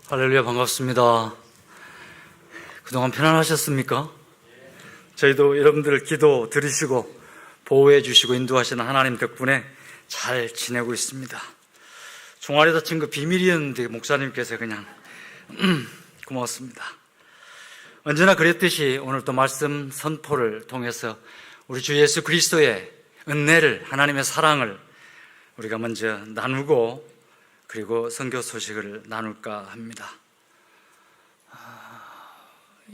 할렐루야, 반갑습니다. 그동안 편안하셨습니까? 저희도 여러분들 기도 들으시고 보호해 주시고 인도하시는 하나님 덕분에 잘 지내고 있습니다. 종아리 다친 거 비밀이었는데 목사님께서 그냥 고맙습니다. 언제나 그랬듯이 오늘 또 말씀 선포를 통해서 우리 주 예수 그리스도의 은혜를, 하나님의 사랑을 우리가 먼저 나누고 그리고 선교 소식을 나눌까 합니다.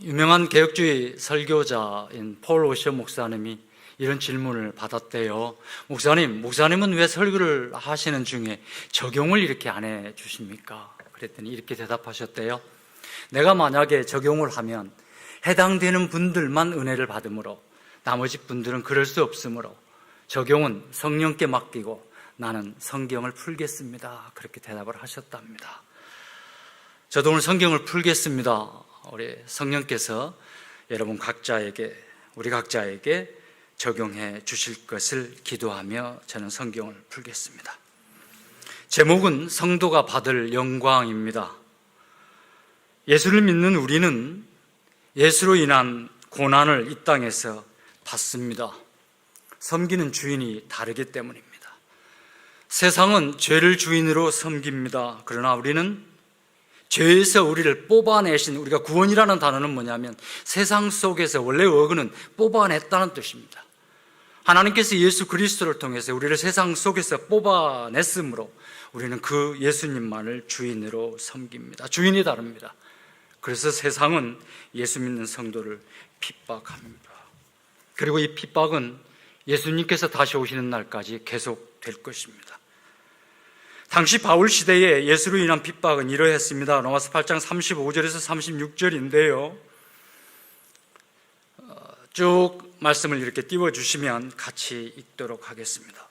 유명한 개혁주의 설교자인 폴 오셔 목사님이 이런 질문을 받았대요. 목사님은 왜 설교를 하시는 중에 적용을 이렇게 안 해주십니까? 그랬더니 이렇게 대답하셨대요. 내가 만약에 적용을 하면 해당되는 분들만 은혜를 받으므로 나머지 분들은 그럴 수 없으므로 적용은 성령께 맡기고 나는 성경을 풀겠습니다. 그렇게 대답을 하셨답니다. 저도 오늘 성경을 풀겠습니다. 우리 성령께서 여러분 각자에게, 우리 각자에게 적용해 주실 것을 기도하며 저는 성경을 풀겠습니다. 제목은 성도가 받을 영광입니다. 예수를 믿는 우리는 예수로 인한 고난을 이 땅에서 받습니다. 섬기는 주인이 다르기 때문입니다. 세상은 죄를 주인으로 섬깁니다. 그러나 우리는 죄에서 우리를 뽑아내신, 우리가 구원이라는 단어는 뭐냐면 세상 속에서, 원래 어근은 뽑아냈다는 뜻입니다. 하나님께서 예수 그리스도를 통해서 우리를 세상 속에서 뽑아냈으므로 우리는 그 예수님만을 주인으로 섬깁니다. 주인이 다릅니다. 그래서 세상은 예수 믿는 성도를 핍박합니다. 그리고 이 핍박은 예수님께서 다시 오시는 날까지 계속될 것입니다. 당시 바울 시대에 예수로 인한 핍박은 이러했습니다. 로마서 8장 35절에서 36절인데요. 쭉 말씀을 이렇게 띄워주시면 같이 읽도록 하겠습니다.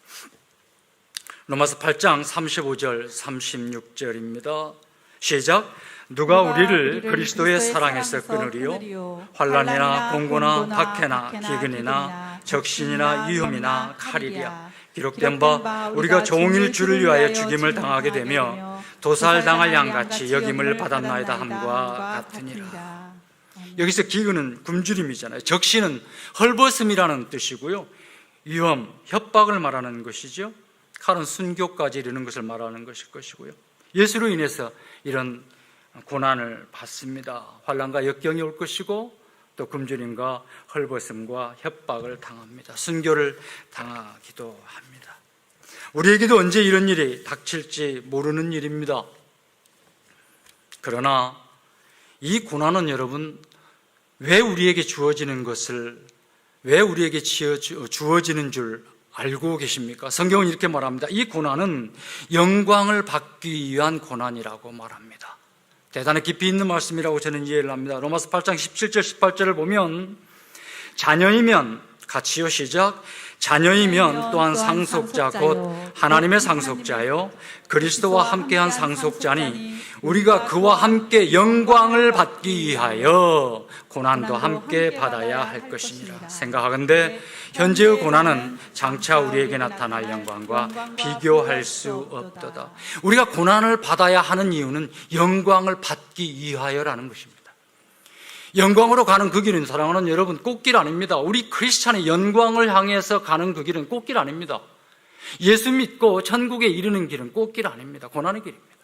로마서 8장 35절 36절입니다. 시작. 누가 우리를 그리스도의 사랑에서 끊으리요? 환난이나 공고나 박해나 기근이나 적신이나 위험이나 칼이랴. 기록된 바 우리가 종일 주를 위하여 죽임을 당하게 되며 도살당할 양같이 여김을 받았나이다 함과 같으니라. 여기서 기근은 굶주림이잖아요. 적신은 헐벗음이라는 뜻이고요. 위험, 협박을 말하는 것이죠. 칼은 순교까지 이르는 것을 말하는 것일 것이고요. 예수로 인해서 이런 고난을 받습니다. 환난과 역경이 올 것이고 또 굶주림과 헐벗음과 협박을 당합니다. 순교를 당하기도 합니다. 우리에게도 언제 이런 일이 닥칠지 모르는 일입니다. 그러나 이 고난은 여러분, 왜 우리에게 주어지는 것을, 왜 우리에게 주어지는 줄 알고 계십니까? 성경은 이렇게 말합니다. 이 고난은 영광을 받기 위한 고난이라고 말합니다. 대단히 깊이 있는 말씀이라고 저는 이해를 합니다. 로마서 8장 17절 18절을 보면 자녀이면, 같이요, 시작. 자녀이면 또한 상속자 곧 하나님의 상속자요 그리스도와 함께한 상속자니 우리가 그와 함께 영광을 받기 위하여 고난도 함께 받아야 할 것이니라. 생각하건대 현재의 고난은 장차 우리에게 나타날 영광과 비교할 수 없도다. 우리가 고난을 받아야 하는 이유는 영광을 받기 위하여라는 것입니다. 영광으로 가는 그 길은, 사랑하는 여러분, 꽃길 아닙니다. 우리 크리스찬의 영광을 향해서 가는 그 길은 꽃길 아닙니다. 예수 믿고 천국에 이르는 길은 꽃길 아닙니다. 고난의 길입니다.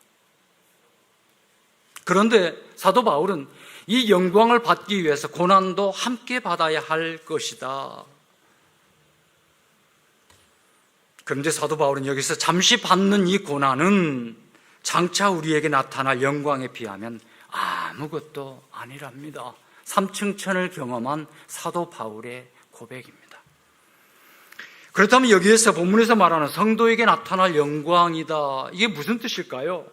그런데 사도 바울은 이 영광을 받기 위해서 고난도 함께 받아야 할 것이다. 그런데 사도 바울은 여기서 잠시 받는 이 고난은 장차 우리에게 나타날 영광에 비하면 아무것도 아니랍니다. 삼층천을 경험한 사도 바울의 고백입니다. 그렇다면 여기에서 본문에서 말하는 성도에게 나타날 영광이다, 이게 무슨 뜻일까요?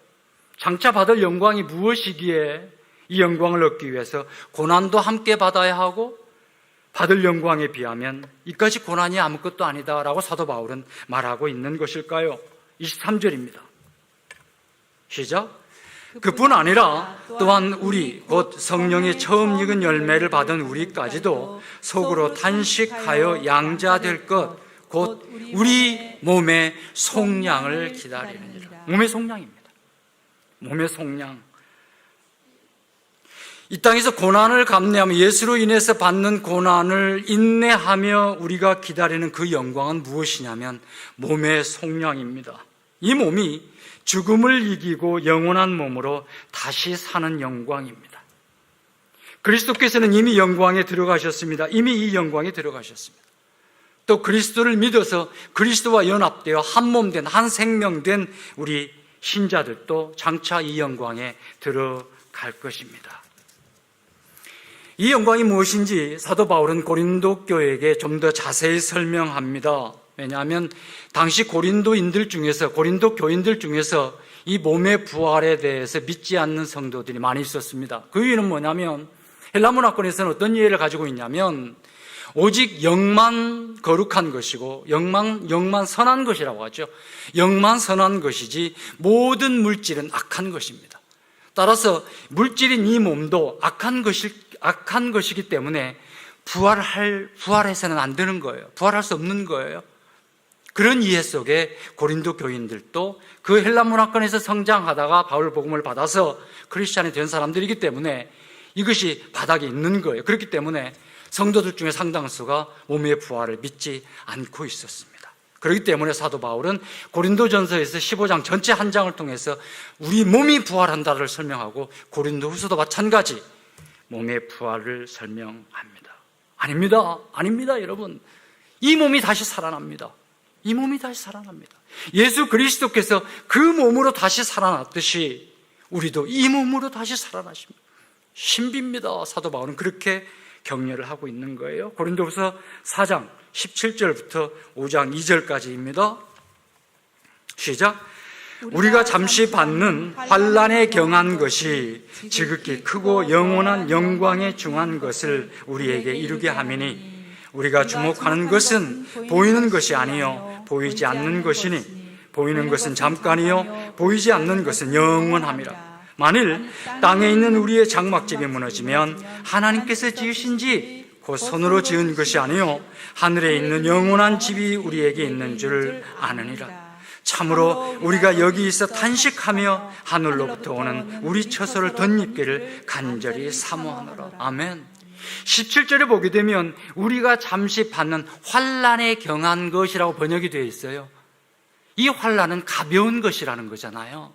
장차 받을 영광이 무엇이기에 이 영광을 얻기 위해서 고난도 함께 받아야 하고 받을 영광에 비하면 이까지 고난이 아무것도 아니다라고 사도 바울은 말하고 있는 것일까요? 23절입니다. 시작. 그뿐 아니라 또한 우리 곧 성령의 처음 익은 열매를 받은 우리까지도 속으로 탄식하여 양자될 것 곧 우리 몸의 속량을 기다리느니라. 몸의 속량입니다. 몸의 속량. 이 땅에서 고난을 감내하며 예수로 인해서 받는 고난을 인내하며 우리가 기다리는 그 영광은 무엇이냐면 몸의 속량입니다. 이 몸이 죽음을 이기고 영원한 몸으로 다시 사는 영광입니다. 그리스도께서는 이미 영광에 들어가셨습니다. 이미 이 영광에 들어가셨습니다. 또 그리스도를 믿어서 그리스도와 연합되어 한 몸 된, 한 생명 된 우리 신자들도 장차 이 영광에 들어갈 것입니다. 이 영광이 무엇인지 사도 바울은 고린도 교회에게 좀 더 자세히 설명합니다. 왜냐하면 당시 고린도 교인들 중에서 이 몸의 부활에 대해서 믿지 않는 성도들이 많이 있었습니다. 그 이유는 뭐냐면 헬라 문화권에서는 어떤 이해를 가지고 있냐면 오직 영만 거룩한 것이고 영만 선한 것이라고 하죠. 영만 선한 것이지 모든 물질은 악한 것입니다. 따라서 물질인 이 몸도 악한 것이기 때문에 부활해서는 안 되는 거예요. 부활할 수 없는 거예요. 그런 이해 속에 고린도 교인들도 그 헬라 문화권에서 성장하다가 바울 복음을 받아서 크리스찬이 된 사람들이기 때문에 이것이 바닥에 있는 거예요. 그렇기 때문에 성도들 중에 상당수가 몸의 부활을 믿지 않고 있었습니다. 그렇기 때문에 사도 바울은 고린도전서에서 15장 전체 한 장을 통해서 우리 몸이 부활한다를 설명하고 고린도후서도 마찬가지 몸의 부활을 설명합니다. 아닙니다 여러분. 이 몸이 다시 살아납니다. 이 몸이 다시 살아납니다. 예수 그리스도께서 그 몸으로 다시 살아났듯이 우리도 이 몸으로 다시 살아나십니다. 신비입니다. 사도 바울은 그렇게 격려를 하고 있는 거예요. 고린도후서 4장 17절부터 5장 2절까지입니다. 시작. 우리가 잠시 받는 환난에 경한 것이 지극히 크고 영원한 영광에 중한 것을 우리에게 이루게 함이니 우리가 주목하는 것은 보이는 것이 아니요 보이지 않는 것이니 보이는 것은 잠깐이요 보이지 않는 것은 영원함이라. 만일 땅에 있는 우리의 장막집이 무너지면 하나님께서 지으신 집 곧 손으로 지은 것이 아니요 하늘에 있는 영원한 집이 우리에게 있는 줄 아느니라. 참으로 우리가 여기 있어 탄식하며 하늘로부터 오는 우리 처소를 덧입기를 간절히 사모하노라. 아멘. 17절에 보게 되면 우리가 잠시 받는 환난에 경한 것이라고 번역이 되어 있어요. 이 환난은 가벼운 것이라는 거잖아요.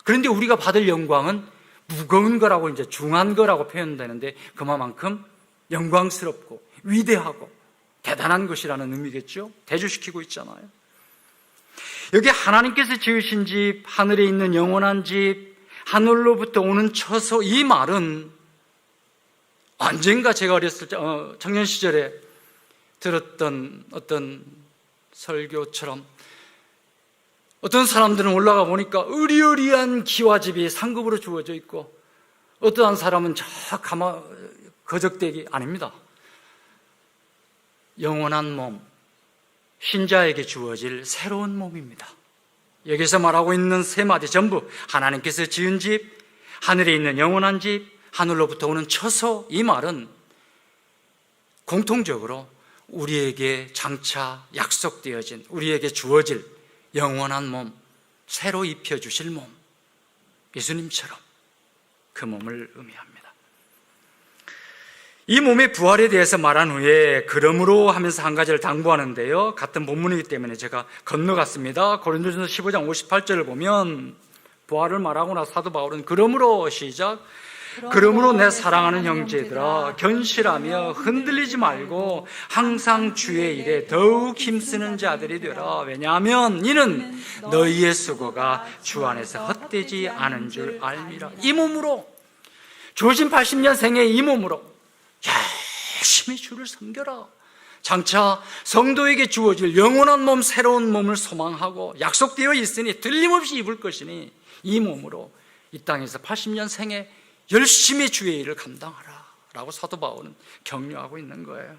그런데 우리가 받을 영광은 무거운 거라고 이제 중한 거라고 표현되는데 그만큼 영광스럽고 위대하고 대단한 것이라는 의미겠죠. 대조시키고 있잖아요. 여기 하나님께서 지으신 집, 하늘에 있는 영원한 집, 하늘로부터 오는 처소, 이 말은 언젠가 제가 어렸을 때 청년 시절에 들었던 어떤 설교처럼 어떤 사람들은 올라가 보니까 으리으리한 기와집이 상급으로 주어져 있고 어떠한 사람은 저 거적대기 아닙니다. 영원한 몸, 신자에게 주어질 새로운 몸입니다. 여기서 말하고 있는 세 마디 전부 하나님께서 지은 집, 하늘에 있는 영원한 집, 하늘로부터 오는 처소, 이 말은 공통적으로 우리에게 장차 약속되어진, 우리에게 주어질 영원한 몸, 새로 입혀주실 몸, 예수님처럼 그 몸을 의미합니다. 이 몸의 부활에 대해서 말한 후에 그러므로 하면서 한 가지를 당부하는데요, 같은 본문이기 때문에 제가 건너갔습니다. 고린도전서 15장 58절을 보면 부활을 말하고 나서 사도 바울은 그러므로 시작. 그러므로 내 사랑하는 형제들아 견실하며 흔들리지 말고 항상 주의 일에 더욱 힘쓰는 자들이 되라. 왜냐하면 이는 너희의 수고가 주 안에서 헛되지 않은 줄 알미라. 이 몸으로 주어진 80년 생의 이 몸으로 열심히 주를 섬겨라. 장차 성도에게 주어질 영원한 몸, 새로운 몸을 소망하고 약속되어 있으니 틀림없이 입을 것이니 이 몸으로 이 땅에서 80년 생에 열심히 주의 일을 감당하라 라고 사도 바울은 격려하고 있는 거예요.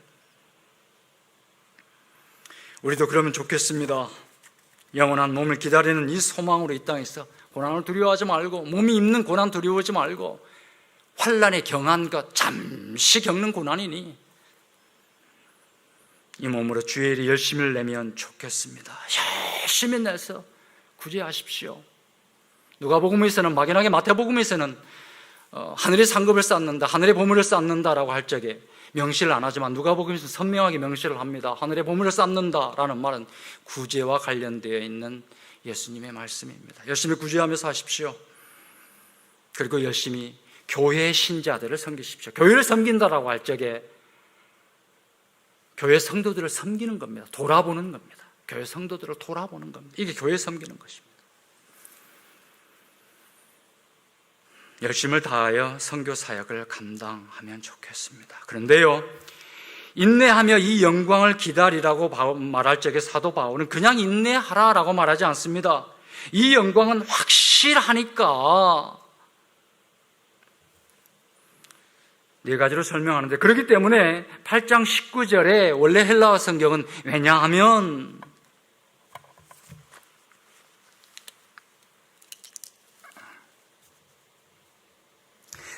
우리도 그러면 좋겠습니다. 영원한 몸을 기다리는 이 소망으로 이 땅에서 고난을 두려워하지 말고, 몸이 입는 고난 두려워하지 말고, 환난에 경한 것, 잠시 겪는 고난이니 이 몸으로 주의 일에 열심을 내면 좋겠습니다. 열심히 내서 구제하십시오. 누가복음에서는, 막연하게 마태복음에서는 하늘의 상급을 쌓는다, 하늘의 보물을 쌓는다라고 할 적에 명시를 안 하지만 누가복음에서 선명하게 명시를 합니다. 하늘의 보물을 쌓는다라는 말은 구제와 관련되어 있는 예수님의 말씀입니다. 열심히 구제하며 사십시오. 그리고 열심히 교회 신자들을 섬기십시오. 교회를 섬긴다라고 할 적에 교회 성도들을 섬기는 겁니다. 돌아보는 겁니다. 교회 성도들을 돌아보는 겁니다. 이게 교회 섬기는 것입니다. 열심을 다하여 선교 사역을 감당하면 좋겠습니다. 그런데요, 인내하며 이 영광을 기다리라고 말할 적에 사도 바울은 그냥 인내하라라고 말하지 않습니다. 이 영광은 확실하니까 네 가지로 설명하는데, 그렇기 때문에 8장 19절에 원래 헬라어 성경은 왜냐하면,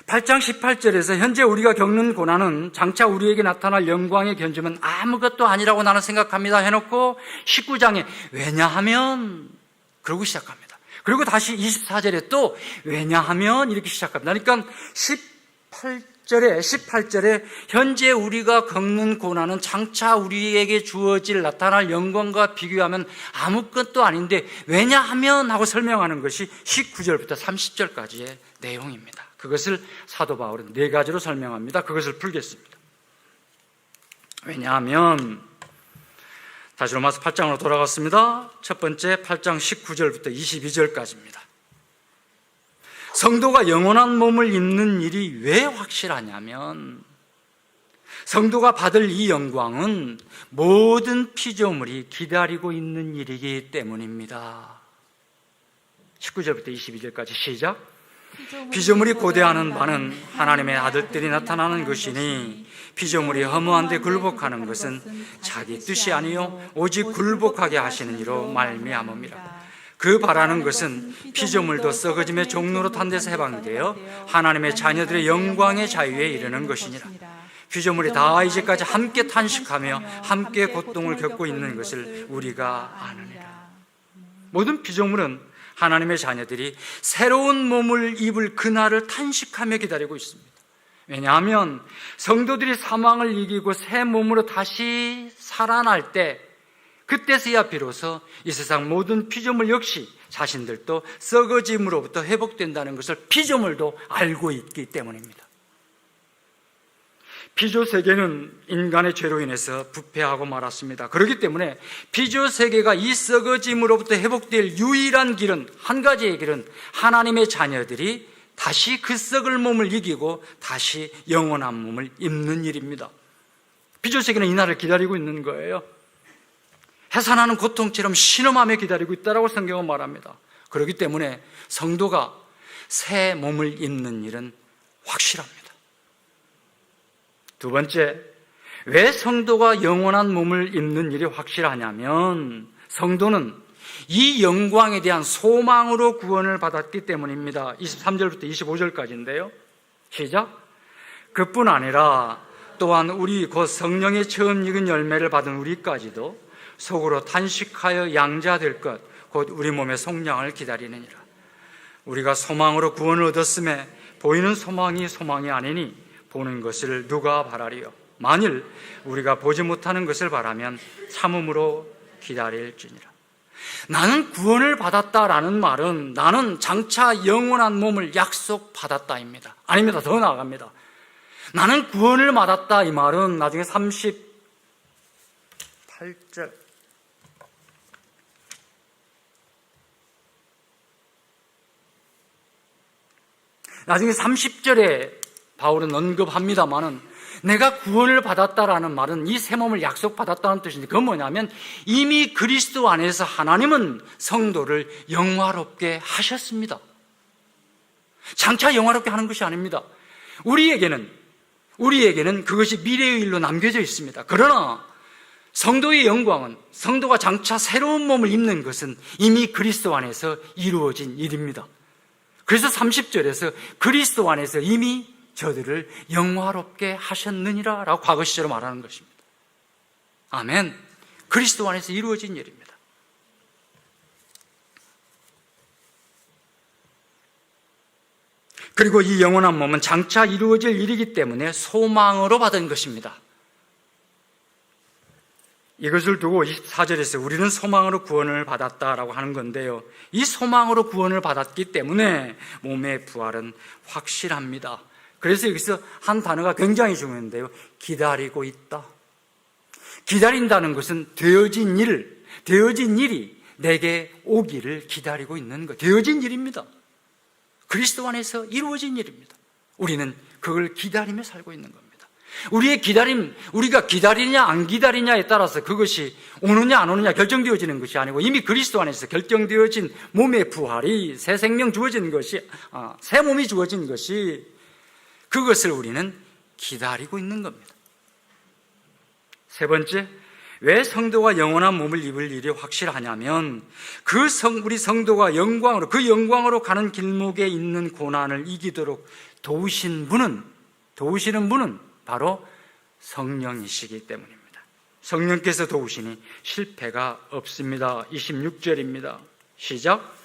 (8장 18절에서) 현재 우리가 겪는 고난은 장차 우리에게 나타날 영광의 견주면 아무것도 아니라고 나는 생각합니다 해놓고 19장에 왜냐하면 그러고 시작합니다. 그리고 다시 24절에 또 왜냐하면 이렇게 시작합니다. 그러니까 18절에 현재 우리가 겪는 고난은 장차 우리에게 주어질 나타날 영광과 비교하면 아무것도 아닌데 왜냐하면 하고 설명하는 것이 19절부터 30절까지의 내용입니다. 그것을 사도 바울은 네 가지로 설명합니다. 그것을 풀겠습니다. 왜냐하면 다시 로마서 8장으로 돌아갔습니다. 첫 번째 8장 19절부터 22절까지입니다. 성도가 영원한 몸을 입는 일이 왜 확실하냐면 성도가 받을 이 영광은 모든 피조물이 기다리고 있는 일이기 때문입니다. 19절부터 22절까지 시작. 피조물이 고대하는 바는 하나님의 아들들이 나타나는 것이니 피조물이 허무한데 굴복하는 것은 자기 뜻이 아니요 오직 굴복하게 하시는 이로 말미암음이라. 그 바라는 것은 피조물도 썩어짐의 종로로 탄 데서 해방되어 하나님의 자녀들의 영광의 자유에 이르는 것이니라. 피조물이 다 이제까지 함께 탄식하며 함께 고통을 겪고 있는 것을 우리가 아느니라. 모든 피조물은 하나님의 자녀들이 새로운 몸을 입을 그날을 탄식하며 기다리고 있습니다. 왜냐하면 성도들이 사망을 이기고 새 몸으로 다시 살아날 때, 그때서야 비로소 이 세상 모든 피조물 역시 자신들도 썩어짐으로부터 회복된다는 것을 피조물도 알고 있기 때문입니다. 피조세계는 인간의 죄로 인해서 부패하고 말았습니다. 그렇기 때문에 피조세계가 이 썩어짐으로부터 회복될 유일한 길은, 한 가지의 길은 하나님의 자녀들이 다시 그 썩을 몸을 이기고 다시 영원한 몸을 입는 일입니다. 피조세계는 이 날을 기다리고 있는 거예요. 해산하는 고통처럼 신음하며 기다리고 있다고 성경은 말합니다. 그렇기 때문에 성도가 새 몸을 입는 일은 확실합니다. 두 번째, 왜 성도가 영원한 몸을 입는 일이 확실하냐면 성도는 이 영광에 대한 소망으로 구원을 받았기 때문입니다. 23절부터 25절까지인데요. 시작. 그뿐 아니라 또한 우리 곧 성령의 처음 익은 열매를 받은 우리까지도 속으로 탄식하여 양자될 것 곧 우리 몸의 속량을 기다리느니라. 우리가 소망으로 구원을 얻었음에 보이는 소망이 소망이 아니니 보는 것을 누가 바라리요. 만일 우리가 보지 못하는 것을 바라면 참음으로 기다릴지니라. 나는 구원을 받았다라는 말은 나는 장차 영원한 몸을 약속받았다입니다. 아닙니다. 더 나아갑니다. 나는 구원을 받았다 이 말은 나중에 38절 나중에 30절에 바울은 언급합니다마는 내가 구원을 받았다라는 말은 이 새 몸을 약속받았다는 뜻인데 그건 뭐냐면 이미 그리스도 안에서 하나님은 성도를 영화롭게 하셨습니다. 장차 영화롭게 하는 것이 아닙니다. 우리에게는 그것이 미래의 일로 남겨져 있습니다. 그러나 성도의 영광은 성도가 장차 새로운 몸을 입는 것은 이미 그리스도 안에서 이루어진 일입니다. 그래서 30절에서 그리스도 안에서 이미 저들을 영화롭게 하셨느니라 라고 과거 시제로 말하는 것입니다. 아멘. 그리스도 안에서 이루어진 일입니다. 그리고 이 영원한 몸은 장차 이루어질 일이기 때문에 소망으로 받은 것입니다. 이것을 두고 24절에서 우리는 소망으로 구원을 받았다라고 하는 건데요, 이 소망으로 구원을 받았기 때문에 몸의 부활은 확실합니다. 그래서 여기서 한 단어가 굉장히 중요한데요, 기다리고 있다. 기다린다는 것은 되어진 일이 내게 오기를 기다리고 있는 것, 되어진 일입니다. 그리스도 안에서 이루어진 일입니다. 우리는 그걸 기다리며 살고 있는 겁니다. 우리의 기다림, 우리가 기다리냐 안 기다리냐에 따라서 그것이 오느냐 안 오느냐 결정되어지는 것이 아니고, 이미 그리스도 안에서 결정되어진 몸의 부활이, 새 생명 주어진 것이, 새 몸이 주어진 것이, 그것을 우리는 기다리고 있는 겁니다. 세 번째, 왜 성도가 영원한 몸을 입을 일이 확실하냐면, 우리 성도가 영광으로 가는 길목에 있는 고난을 이기도록 도우시는 분은 바로 성령이시기 때문입니다. 성령께서 도우시니 실패가 없습니다. 26절입니다. 시작.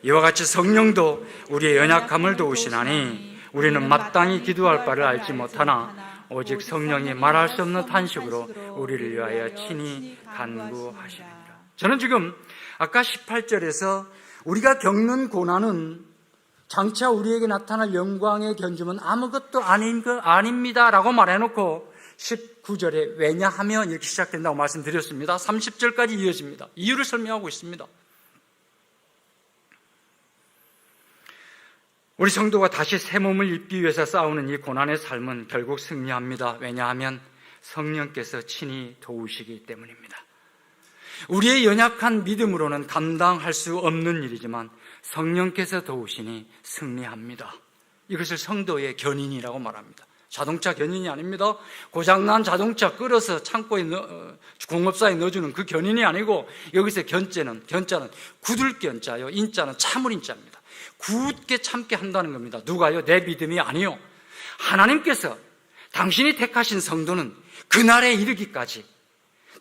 이와 같이 성령도 우리의 연약함을 도우시나니 우리는 마땅히 기도할 바를 알지 못하나 오직 성령이 말할 수 없는 탄식으로 우리를 위하여 친히 간구하시느니라. 저는 지금 아까 18절에서 우리가 겪는 고난은 장차 우리에게 나타날 영광의 견줌은 아무것도 아닙니다 라고 말해놓고 19절에 왜냐하면 이렇게 시작된다고 말씀드렸습니다. 30절까지 이어집니다. 이유를 설명하고 있습니다. 우리 성도가 다시 새 몸을 입기 위해서 싸우는 이 고난의 삶은 결국 승리합니다. 왜냐하면 성령께서 친히 도우시기 때문입니다. 우리의 연약한 믿음으로는 감당할 수 없는 일이지만 성령께서 도우시니 승리합니다. 이것을 성도의 견인이라고 말합니다. 자동차 견인이 아닙니다. 고장난 자동차 끌어서 창고에 공업사에 넣어주는 그 견인이 아니고, 여기서 견자는 굳을 견자요, 인자는 참을 인자입니다. 굳게 참게 한다는 겁니다. 누가요? 내 믿음이 아니요, 하나님께서 당신이 택하신 성도는 그날에 이르기까지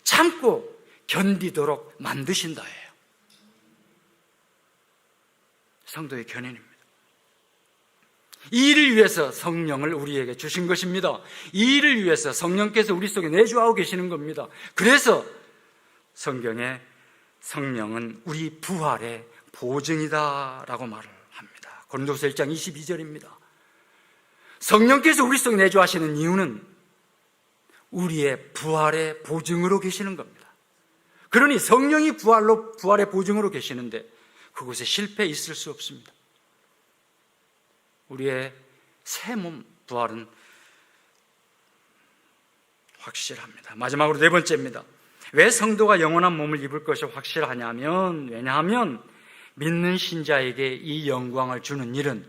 참고 견디도록 만드신다예요. 성도의 견인입니다. 이 일을 위해서 성령을 우리에게 주신 것입니다. 이 일을 위해서 성령께서 우리 속에 내주하고 계시는 겁니다. 그래서 성경에 성령은 우리 부활의 보증이다라고 말을 합니다. 고린도서 1장 22절입니다. 성령께서 우리 속에 내주하시는 이유는 우리의 부활의 보증으로 계시는 겁니다. 그러니 성령이 부활의 보증으로 계시는데 그곳에 실패 있을 수 없습니다. 우리의 새 몸 부활은 확실합니다. 마지막으로 네 번째입니다. 왜 성도가 영원한 몸을 입을 것이 확실하냐면, 왜냐하면 믿는 신자에게 이 영광을 주는 일은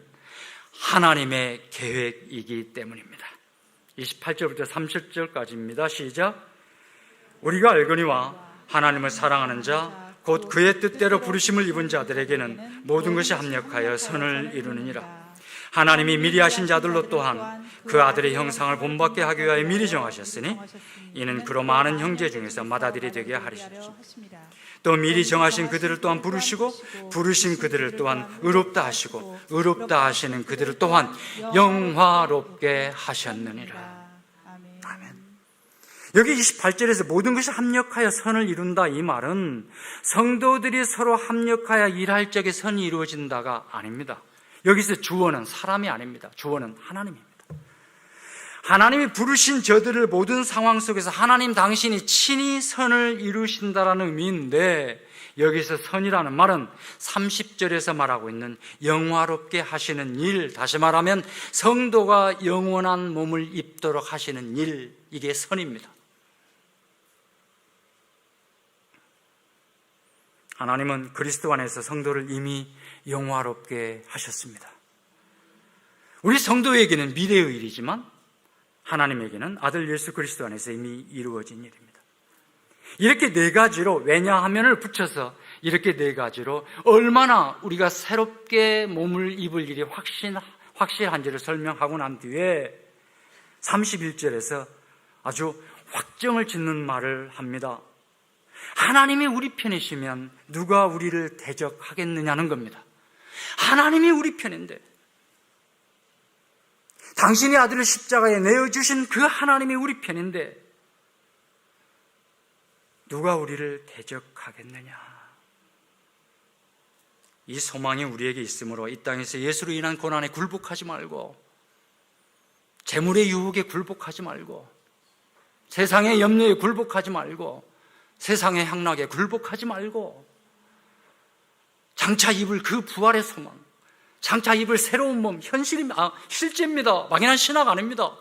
하나님의 계획이기 때문입니다. 28절부터 30절까지입니다. 시작. 우리가 알거니와 하나님을 사랑하는 자 곧 그의 뜻대로 부르심을 입은 자들에게는 모든 것이 합력하여 선을 이루느니라. 하나님이 미리 하신 자들로 또한 그 아들의 형상을 본받게 하기 위하여 미리 정하셨으니 이는 그로 많은 형제 중에서 맏아들이 되게 하리시죠. 또 미리 정하신 그들을 또한 부르시고 부르신 그들을 또한 의롭다 하시고 의롭다 하시는 그들을 또한 영화롭게 하셨느니라. 아멘. 여기 28절에서 모든 것이 합력하여 선을 이룬다, 이 말은 성도들이 서로 합력하여 일할 적에 선이 이루어진다가 아닙니다. 여기서 주어는 사람이 아닙니다. 주어는 하나님입니다. 하나님이 부르신 저들을 모든 상황 속에서 하나님 당신이 친히 선을 이루신다라는 의미인데, 여기서 선이라는 말은 30절에서 말하고 있는 영화롭게 하시는 일, 다시 말하면 성도가 영원한 몸을 입도록 하시는 일, 이게 선입니다. 하나님은 그리스도 안에서 성도를 이미 영화롭게 하셨습니다. 우리 성도에게는 미래의 일이지만 하나님에게는 아들 예수 그리스도 안에서 이미 이루어진 일입니다. 이렇게 네 가지로, 왜냐하면을 붙여서 이렇게 네 가지로 얼마나 우리가 새롭게 몸을 입을 일이 확실한지를 설명하고 난 뒤에 31절에서 아주 확정을 짓는 말을 합니다. 하나님이 우리 편이시면 누가 우리를 대적하겠느냐는 겁니다. 하나님이 우리 편인데 당신의 아들을 십자가에 내어주신 그 하나님이 우리 편인데 누가 우리를 대적하겠느냐? 이 소망이 우리에게 있으므로 이 땅에서 예수로 인한 고난에 굴복하지 말고, 재물의 유혹에 굴복하지 말고, 세상의 염려에 굴복하지 말고, 세상의 향락에 굴복하지 말고, 장차 입을 그 부활의 소망, 장차 입을 새로운 몸, 실제입니다. 막연한 신학 아닙니다.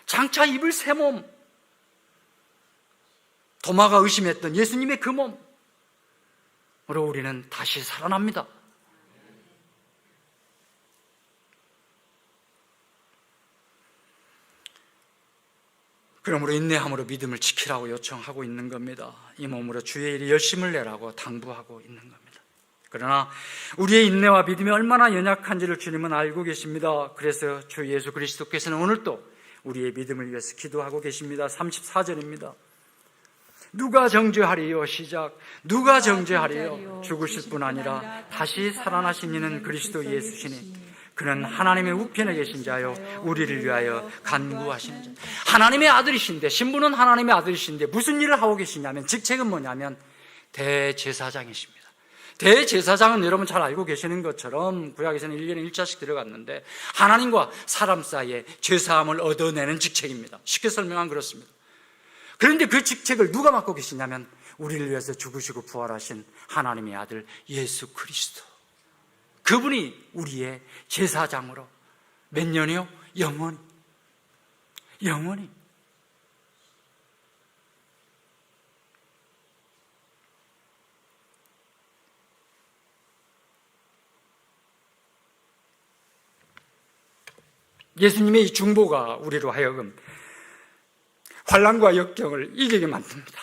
장차 입을 새 몸, 도마가 의심했던 예수님의 그 몸으로 우리는 다시 살아납니다. 그러므로 인내함으로 믿음을 지키라고 요청하고 있는 겁니다. 이 몸으로 주의 일에 열심을 내라고 당부하고 있는 겁니다. 그러나 우리의 인내와 믿음이 얼마나 연약한지를 주님은 알고 계십니다. 그래서 주 예수 그리스도께서는 오늘도 우리의 믿음을 위해서 기도하고 계십니다. 34절입니다. 누가 정죄하리요? 시작. 누가 정죄하리요? 죽으실 뿐 아니라 다시 살아나신 이는 그리스도 예수시니 그는 하나님의 우편에 계신 자요 우리를 위하여 간구하시는 자. 하나님의 아들이신데, 신부는 하나님의 아들이신데 무슨 일을 하고 계시냐면, 직책은 뭐냐면 대제사장이십니다. 대제사장은 여러분 잘 알고 계시는 것처럼 구약에서는 1년에 1자씩 들어갔는데 하나님과 사람 사이에 죄사함을 얻어내는 직책입니다. 쉽게 설명하면 그렇습니다. 그런데 그 직책을 누가 맡고 계시냐면 우리를 위해서 죽으시고 부활하신 하나님의 아들 예수 그리스도, 그분이 우리의 제사장으로 몇 년이요? 영원히. 예수님의 이 중보가 우리로 하여금 환난과 역경을 이기게 만듭니다.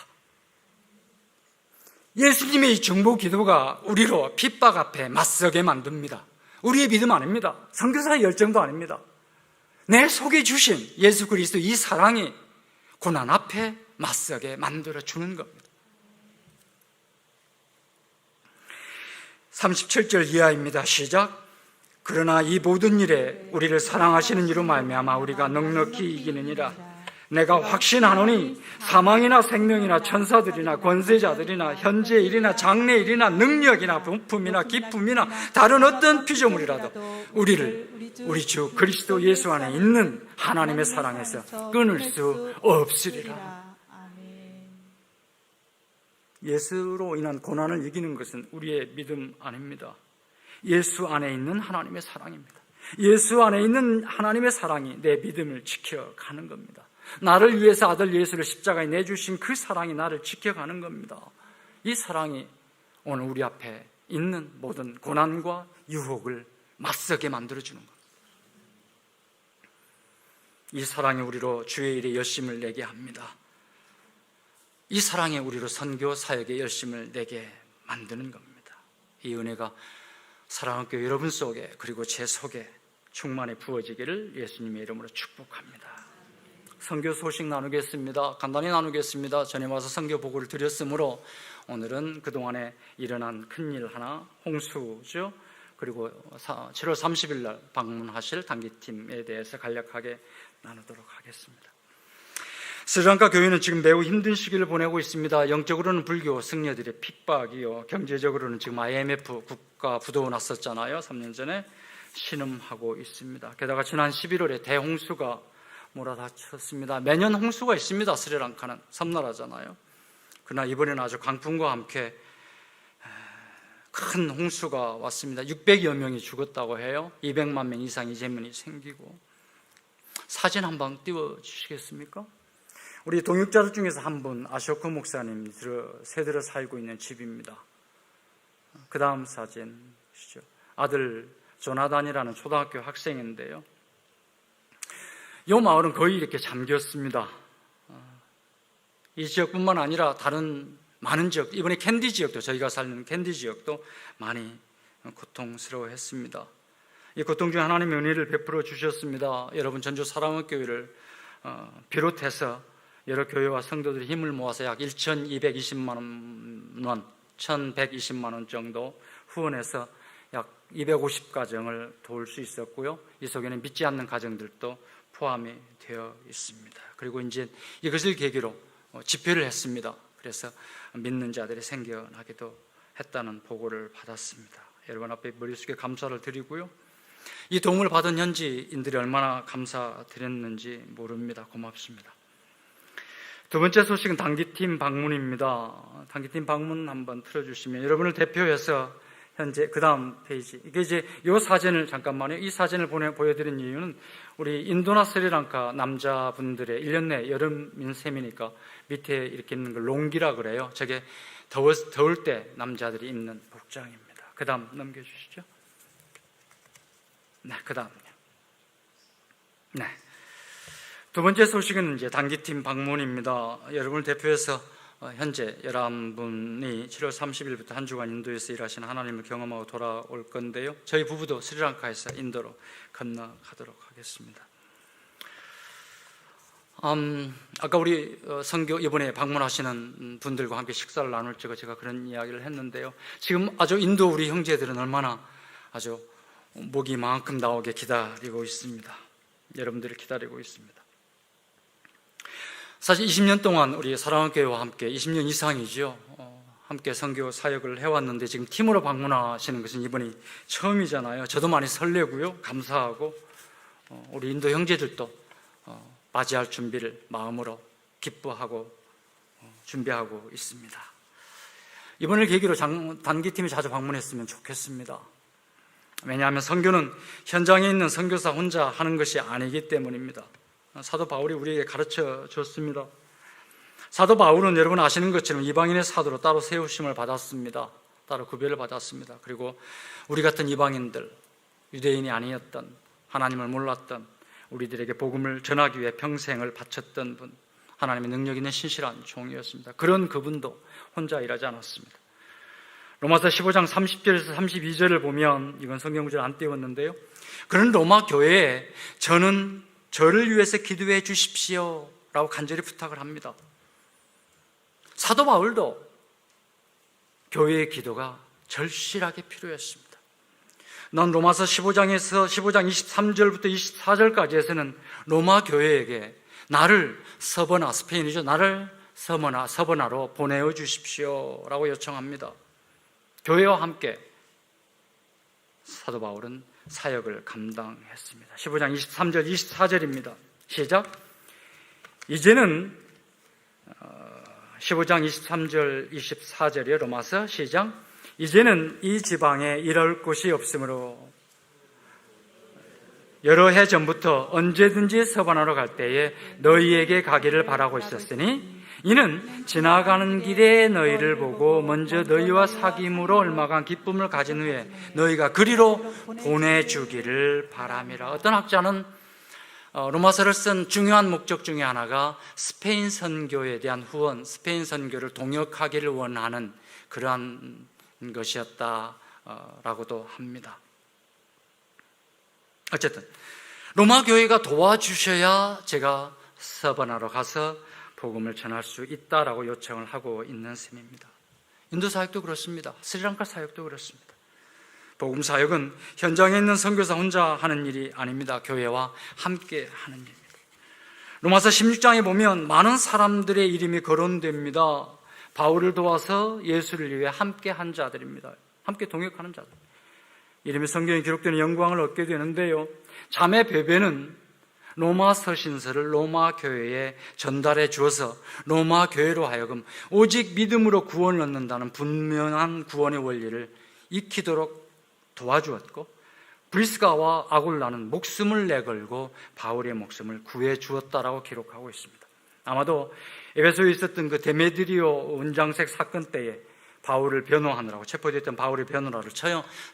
예수님의 이 중보 기도가 우리로 핍박 앞에 맞서게 만듭니다. 우리의 믿음 아닙니다. 선교사의 열정도 아닙니다. 내 속에 주신 예수 그리스도 이 사랑이 고난 앞에 맞서게 만들어주는 겁니다. 37절 이하입니다. 시작. 그러나 이 모든 일에 우리를 사랑하시는 이로 말미암아 우리가 넉넉히 이기느니라. 내가 확신하노니 사망이나 생명이나 천사들이나 권세자들이나 현재 일이나 장래 일이나 능력이나 부품이나 기품이나 다른 어떤 피조물이라도 우리를 우리 주 그리스도 예수 안에 있는 하나님의 사랑에서 끊을 수 없으리라. 예수로 인한 고난을 이기는 것은 우리의 믿음 아닙니다. 예수 안에 있는 하나님의 사랑입니다. 예수 안에 있는 하나님의 사랑이 내 믿음을 지켜가는 겁니다. 나를 위해서 아들 예수를 십자가에 내주신 그 사랑이 나를 지켜가는 겁니다. 이 사랑이 오늘 우리 앞에 있는 모든 고난과 유혹을 맞서게 만들어주는 겁니다. 이 사랑이 우리로 주의 일에 열심을 내게 합니다. 이 사랑이 우리로 선교 사역에 열심을 내게 만드는 겁니다. 이 은혜가 사랑하는 교회 여러분 속에, 그리고 제 속에 충만히 부어지기를 예수님의 이름으로 축복합니다. 선교 소식 나누겠습니다. 간단히 나누겠습니다. 전에 와서 선교 보고를 드렸으므로 오늘은 그동안에 일어난 큰일 하나, 홍수죠. 그리고 7월 30일 날 방문하실 단기팀에 대해서 간략하게 나누도록 하겠습니다. 스리랑카 교회는 지금 매우 힘든 시기를 보내고 있습니다. 영적으로는 불교 승려들의 핍박이요, 경제적으로는 지금 IMF 국가 부도 났었잖아요. 3년 전에 신음하고 있습니다. 게다가 지난 11월에 대홍수가 몰아닥쳤습니다. 매년 홍수가 있습니다. 스리랑카는 섬나라잖아요. 그러나 이번에는 아주 강풍과 함께 큰 홍수가 왔습니다. 600여 명이 죽었다고 해요. 200만 명 이상의 재난이 생기고. 사진 한번 띄워주시겠습니까? 우리 동역자들 중에서 한 분, 아쇼크 목사님 세들어 살고 있는 집입니다. 그 다음 사진이시죠. 아들 조나단이라는 초등학교 학생인데요. 이 마을은 거의 이렇게 잠겼습니다. 이 지역뿐만 아니라 다른 많은 지역, 이번에 캔디 지역도, 저희가 사는 캔디 지역도 많이 고통스러워했습니다. 이 고통 중에 하나님의 은혜를 베풀어 주셨습니다. 여러분, 전주 사랑의 교회를 비롯해서 여러 교회와 성도들이 힘을 모아서 약 1,220만 원, 1,120만 원 정도 후원해서 약 250가정을 도울 수 있었고요. 이 속에는 믿지 않는 가정들도 포함이 되어 있습니다. 그리고 이제 이것을 계기로 집회를 했습니다. 그래서 믿는 자들이 생겨나기도 했다는 보고를 받았습니다. 여러분 앞에 머릿속에 감사를 드리고요. 이 도움을 받은 현지인들이 얼마나 감사드렸는지 모릅니다. 고맙습니다. 두 번째 소식은 단기팀 방문입니다. 단기팀 방문 한번 틀어주시면, 여러분을 대표해서 현재 그 다음 페이지, 이게 이제 이 사진을 잠깐만요. 이 사진을 보여드린 이유는 우리 인도나 스리랑카 남자분들의 1년 내 여름인 셈이니까 밑에 이렇게 있는 걸 롱기라 그래요. 저게 더울 때 남자들이 입는 복장입니다. 그 다음 넘겨주시죠. 네, 그 다음요. 네. 두 번째 소식은 이제 단기팀 방문입니다. 여러분을 대표해서 현재 11분이 7월 30일부터 한 주간 인도에서 일하시는 하나님을 경험하고 돌아올 건데요. 저희 부부도 스리랑카에서 인도로 건너가도록 하겠습니다. 아까 우리 선교 이번에 방문하시는 분들과 함께 식사를 나눌 적에 제가 그런 이야기를 했는데요. 지금 아주 인도 우리 형제들은 얼마나 아주 목이 만큼 나오게 기다리고 있습니다. 여러분들을 기다리고 있습니다. 사실 20년 동안 우리 사랑하는 교회와 함께 20년 이상이죠. 함께 선교 사역을 해왔는데 지금 팀으로 방문하시는 것은 이번이 처음이잖아요. 저도 많이 설레고요, 감사하고 우리 인도 형제들도 맞이할 준비를 마음으로 기뻐하고 준비하고 있습니다. 이번을 계기로 단기팀이 자주 방문했으면 좋겠습니다. 왜냐하면 선교는 현장에 있는 선교사 혼자 하는 것이 아니기 때문입니다. 사도 바울이 우리에게 가르쳐 줬습니다. 사도 바울은 여러분 아시는 것처럼 이방인의 사도로 따로 세우심을 받았습니다. 따로 구별을 받았습니다. 그리고 우리 같은 이방인들, 유대인이 아니었던, 하나님을 몰랐던 우리들에게 복음을 전하기 위해 평생을 바쳤던 분, 하나님의 능력 있는 신실한 종이었습니다. 그런 그분도 혼자 일하지 않았습니다. 로마서 15장 30절에서 32절을 보면, 이건 성경 구절 안 띄웠는데요, 그런 로마 교회에 저를 위해서 기도해 주십시오 라고 간절히 부탁을 합니다. 사도 바울도 교회의 기도가 절실하게 필요했습니다. 난 로마서 15장 23절부터 24절까지에서는 로마 교회에게 나를 서버나, 스페인이죠, 나를 서버나로 보내어 주십시오 라고 요청합니다. 교회와 함께 사도 바울은 사역을 감당했습니다. 15장 23절 24절입니다. 시작. 이제는 15장 23절 24절이요, 로마서 시작. 이제는 이 지방에 이럴 곳이 없으므로 여러 해 전부터 언제든지 서반하러 갈 때에 너희에게 가기를 바라고 있었으니 이는 지나가는 길에 너희를 보고 먼저 너희와 사귐으로 얼마간 기쁨을 가진 후에 너희가 그리로 보내주기를 바람이라. 어떤 학자는 로마서를 쓴 중요한 목적 중에 하나가 스페인 선교에 대한 후원, 스페인 선교를 동역하기를 원하는 그러한 것이었다라고도 합니다. 어쨌든 로마 교회가 도와주셔야 제가 서번하러 가서 복음을 전할 수 있다라고 요청을 하고 있는 셈입니다. 인도 사역도 그렇습니다. 스리랑카 사역도 그렇습니다. 복음 사역은 현장에 있는 선교사 혼자 하는 일이 아닙니다. 교회와 함께 하는 일입니다. 로마서 16장에 보면 많은 사람들의 이름이 거론됩니다. 바울을 도와서 예수를 위해 함께 한 자들입니다. 함께 동역하는 자들. 이름이 성경에 기록되는 영광을 얻게 되는데요, 자매 베베는 로마 서신서를 로마 교회에 전달해 주어서 로마 교회로 하여금 오직 믿음으로 구원을 얻는다는 분명한 구원의 원리를 익히도록 도와주었고, 브리스가와 아굴라는 목숨을 내걸고 바울의 목숨을 구해 주었다라고 기록하고 있습니다. 아마도 에베소에 있었던 그 데메드리오 원장색 사건 때에 바울을 변호하느라고, 체포됐던 바울의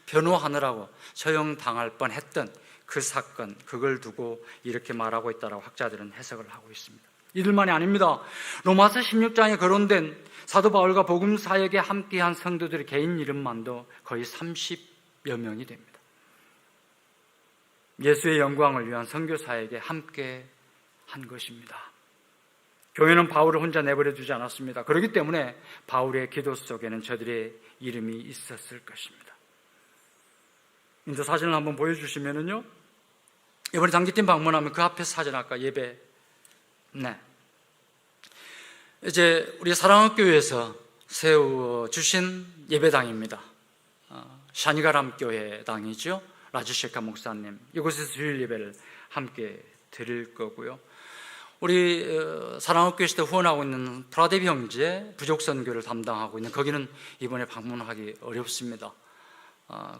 변호하느라고 처형당할 뻔했던 그 사건, 그걸 두고 이렇게 말하고 있다라고 학자들은 해석을 하고 있습니다. 이들만이 아닙니다. 로마서 16장에 거론된 사도 바울과 복음 사역에 함께한 성도들의 개인 이름만도 거의 30여 명이 됩니다. 예수의 영광을 위한 선교 사역에 함께 한 것입니다. 교회는 바울을 혼자 내버려 두지 않았습니다. 그렇기 때문에 바울의 기도 속에는 저들의 이름이 있었을 것입니다. 인도 사진을 한번 보여주시면은요, 이번에 장기팀 방문하면 그 앞에 사진 아까 예배, 네, 이제 우리 사랑학교에서 세워주신 예배당입니다. 샤니가람 교회당이죠. 라주셰카 목사님, 이곳에서 주일 예배를 함께 드릴 거고요. 우리 사랑학교에서 후원하고 있는 프라데비 형제 부족 선교를 담당하고 있는, 거기는 이번에 방문하기 어렵습니다.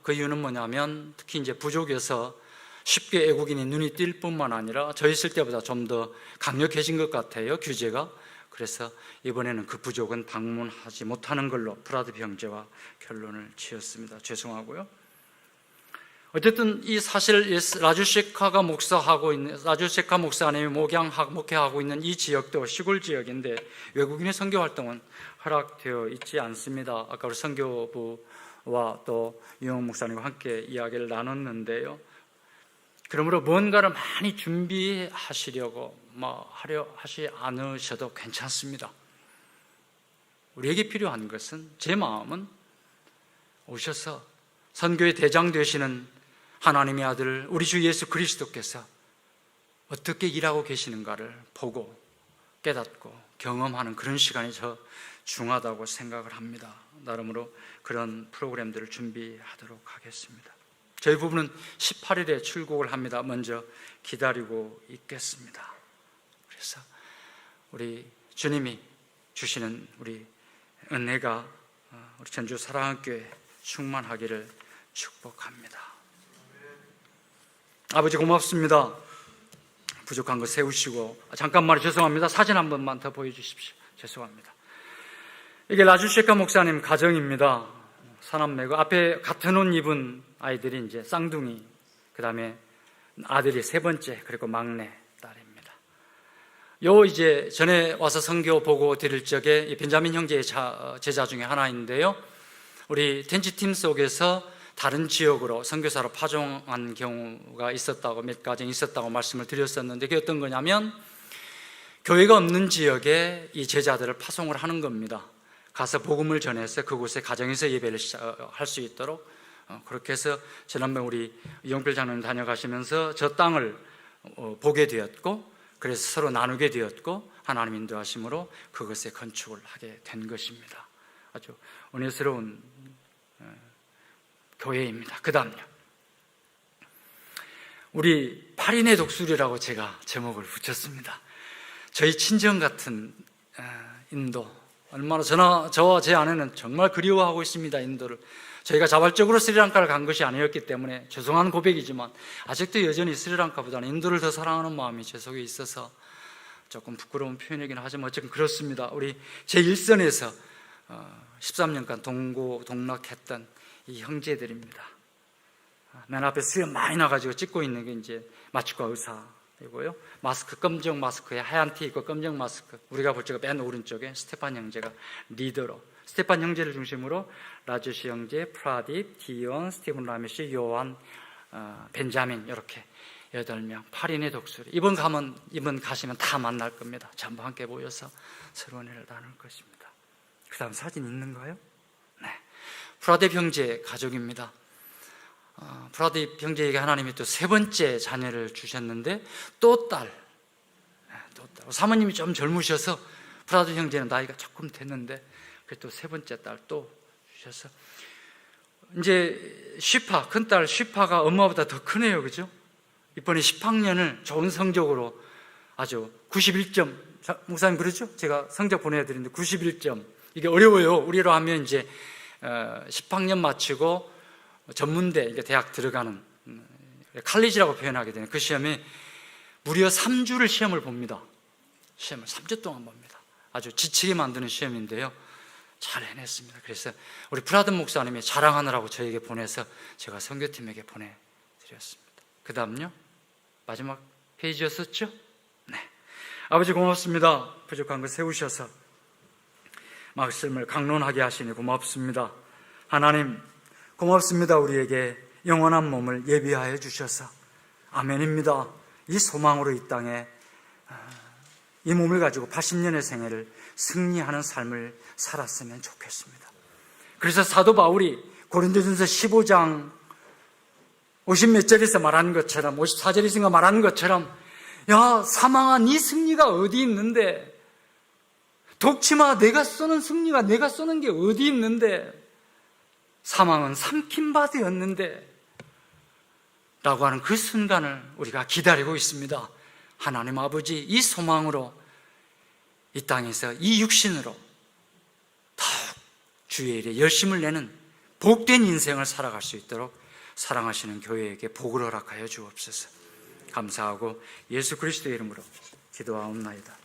그 이유는 뭐냐면 특히 이제 부족에서 쉽게 애국인이 눈이 띌 뿐만 아니라 저 있을 때보다 좀 더 강력해진 것 같아요, 규제가. 그래서 이번에는 그 부족은 방문하지 못하는 걸로 프라데비 형제와 결론을 지었습니다. 죄송하고요. 어쨌든 이 사실 라주셰카가 목사하고 있는, 라주셰카 목사님이 목회하고 있는 이 지역도 시골 지역인데 외국인의 선교 활동은 허락되어 있지 않습니다. 아까 우리 선교부와 또 유영 목사님과 함께 이야기를 나눴는데요. 그러므로 뭔가를 많이 준비하시려고 하려 하지 않으셔도 괜찮습니다. 우리에게 필요한 것은, 제 마음은 오셔서 선교의 대장 되시는 하나님의 아들 우리 주 예수 그리스도께서 어떻게 일하고 계시는가를 보고 깨닫고 경험하는 그런 시간이 저 중하다고 생각을 합니다. 나름으로 그런 프로그램들을 준비하도록 하겠습니다. 저희 부부는 18일에 출국을 합니다. 먼저 기다리고 있겠습니다. 그래서 우리 주님이 주시는 우리 은혜가 우리 전주 사랑학교에 충만하기를 축복합니다. 아버지 고맙습니다. 부족한 거 세우시고, 잠깐만 죄송합니다. 사진 한 번만 더 보여주십시오. 죄송합니다. 이게 라주셰카 목사님 가정입니다. 사남매고 앞에 같은 옷 입은 아이들이 이제 쌍둥이, 그 다음에 아들이 세 번째, 그리고 막내 딸입니다. 이제 전에 와서 선교 보고 드릴 적에 벤자민 형제의 제자 중에 하나인데요. 우리 텐치팀 속에서 다른 지역으로 선교사로 파송한 경우가 있었다고, 몇 가정 있었다고 말씀을 드렸었는데, 그게 어떤 거냐면 교회가 없는 지역에 이 제자들을 파송을 하는 겁니다. 가서 복음을 전해서 그곳에 가정에서 예배를 할 수 있도록, 그렇게 해서 지난번 우리 이용필 장로님 다녀가시면서 저 땅을 보게 되었고, 그래서 서로 나누게 되었고, 하나님 인도하심으로 그것에 건축을 하게 된 것입니다. 아주 은혜스러운 교회입니다. 그 다음요, 우리 8인의 독수리라고 제가 제목을 붙였습니다. 저희 친정 같은 인도, 얼마나 저와 제 아내는 정말 그리워하고 있습니다. 인도를. 저희가 자발적으로 스리랑카를 간 것이 아니었기 때문에 죄송한 고백이지만 아직도 여전히 스리랑카보다는 인도를 더 사랑하는 마음이 제 속에 있어서 조금 부끄러운 표현이긴 하지만 어쨌든 그렇습니다. 우리 제1선에서 13년간 동락했던 이 형제들입니다. 맨 앞에 수염 많이 나가지고 찍고 있는 게 이제 마취과 의사이고요. 마스크, 검정 마스크에 하얀 티 입고 검정 마스크. 우리가 볼 적은 맨 오른쪽에 스테판 형제가 리더로, 스테판 형제를 중심으로 라주시 형제, 프라딥, 디온, 스티븐 라미시, 요한, 벤자민, 이렇게 8명, 8인의 독수리. 이번 가시면 다 만날 겁니다. 전부 함께 모여서 새로운 일을 나눌 것입니다. 그 다음 사진 있는가요? 네. 프라딥 형제 가족입니다. 프라딥 형제에게 하나님이 또 세 번째 자녀를 주셨는데 또 딸. 사모님이 좀 젊으셔서 프라딥 형제는 나이가 조금 됐는데 또 세 번째 딸 또 주셔서 이제 쉬파, 큰딸 쉬파가 엄마보다 더 크네요. 그죠? 이번에 10학년을 좋은 성적으로 아주 91점, 목사님 그렇죠? 제가 성적 보내드리는데 91점. 이게 어려워요. 우리로 하면 이제 10학년 마치고 전문대, 대학 들어가는 칼리지라고 표현하게 되는 그 시험에 무려 3주를 시험을 봅니다. 시험을 3주 동안 봅니다. 아주 지치게 만드는 시험인데요. 잘 해냈습니다. 그래서 우리 브라든 목사님이 자랑하느라고 저에게 보내서 제가 선교팀에게 보내드렸습니다. 그 다음요, 마지막 페이지였었죠? 네. 아버지 고맙습니다. 부족한 거 세우셔서 말씀을 강론하게 하시니 고맙습니다. 하나님 고맙습니다. 우리에게 영원한 몸을 예비하여 주셔서 아멘입니다. 이 소망으로 이 땅에 이 몸을 가지고 80년의 생애를 승리하는 삶을 살았으면 좋겠습니다. 그래서 사도 바울이 고린도전서 15장 50몇 절에서 말하는 것처럼, 54절에서 말하는 것처럼, 야, 사망아, 네 승리가 어디 있는데? 독침아, 내가 쏘는 승리가 내가 쏘는 게 어디 있는데? 사망은 삼킨 바 되었는데? 라고 하는 그 순간을 우리가 기다리고 있습니다. 하나님 아버지, 이 소망으로 이 땅에서 이 육신으로 더욱 주의 일에 열심을 내는 복된 인생을 살아갈 수 있도록 사랑하시는 교회에게 복을 허락하여 주옵소서. 감사하고 예수 그리스도의 이름으로 기도하옵나이다.